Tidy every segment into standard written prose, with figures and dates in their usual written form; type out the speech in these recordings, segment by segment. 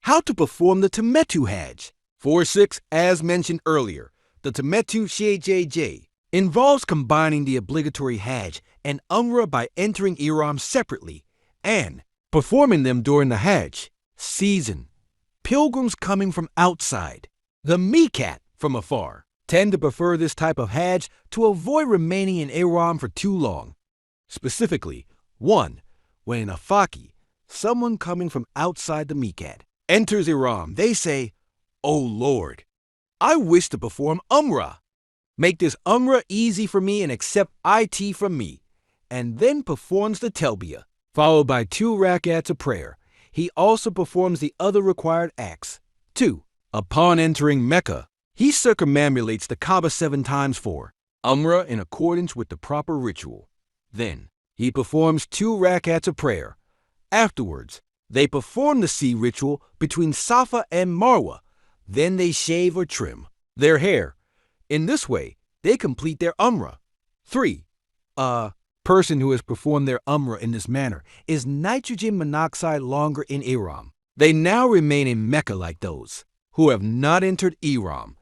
How to perform the Temettü Hajj. 4-6, as mentioned earlier, the Temettü Hajj involves combining the obligatory Hajj and Umrah by entering IHRAM separately and performing them during the Hajj season. Pilgrims coming from outside, the miqat from afar, tend to prefer this type of Hajj to avoid remaining in IHRAM for too long. Specifically, 1. When an Afaki, someone coming from outside the miqat, enters IHRAM, they say, "O Lord, I wish to perform Umrah. Make this Umrah easy for me and accept it from me," and then performs the talbiyah, followed by 2 RAK'ATS of prayer. He also performs the other required acts. 2. Upon entering Mecca, he circumambulates the KAABA 7 times for Umrah in accordance with the proper ritual. Then, he performs 2 RAK'ATS of prayer. Afterwards, they perform the sea ritual between SAFA and MARWAH. Then they shave or trim their hair. In this way, they complete their Umrah. 3. A person who has performed their Umrah in this manner is nitrogen monoxide longer in IHRAM. They now remain in Mecca like those who have not entered IHRAM.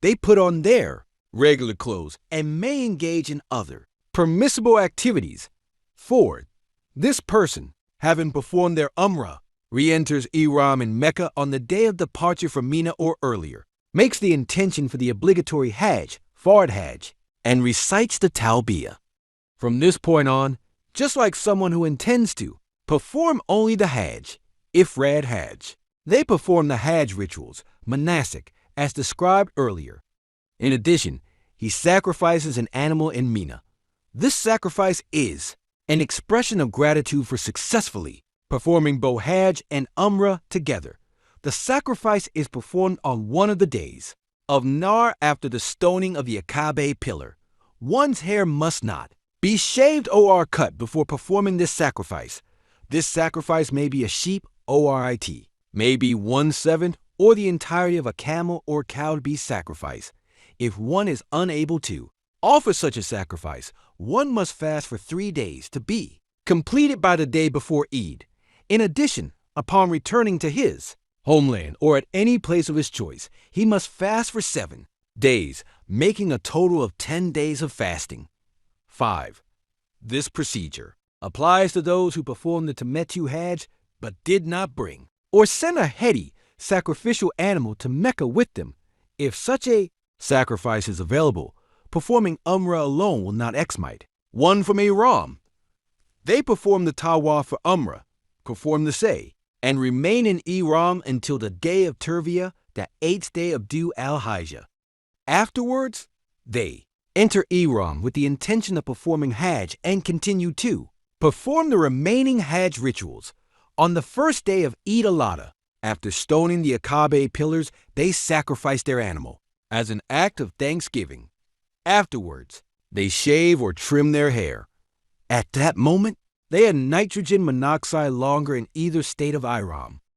They put on their regular clothes and may engage in other permissible activities. 4. This person, having performed their Umrah, re-enters IHRAM in Mecca on the day of departure from Mina or earlier, makes the intention for the obligatory Hajj, Ifrad Hajj, and recites the talbiyah. From this point on, just like someone who intends to perform only the Hajj, Ifrad Hajj, they perform the Hajj rituals, manasik, as described earlier. In addition, he sacrifices an animal in Mina. This sacrifice is an expression of gratitude for successfully performing both Hajj and Umrah together. The sacrifice is performed on one of the days of NAHR after the stoning of the AKABE pillar. One's hair must not be shaved or cut before performing this sacrifice. This sacrifice may be a sheep or may be 1/7 or the entirety of a camel or cow to be sacrificed. If one is unable to offer such a sacrifice, one must fast for 3 days to be completed by the day before Eid. In addition, upon returning to his homeland or at any place of his choice, he must fast for 7 days, making a total of 10 days of fasting. 5. This procedure applies to those who perform the Temettü Hajj but did not bring or send a heady sacrificial animal to Mecca with them. If such a sacrifice is available, performing Umrah alone will not exmite one from IHRAM. They perform the tawaf for Umrah, perform the say, and remain in IHRAM until the day of Terviyah, the 8th day of Dhul al-Hijjah. Afterwards, they enter IHRAM with the intention of performing Hajj and continue to perform the remaining Hajj rituals. On the first day of Eid al-Adha, after stoning the AKABE pillars, they sacrifice their animal as an act of thanksgiving. Afterwards, they shave or trim their hair. At that moment, they had nitrogen monoxide longer in either state of IHRAM.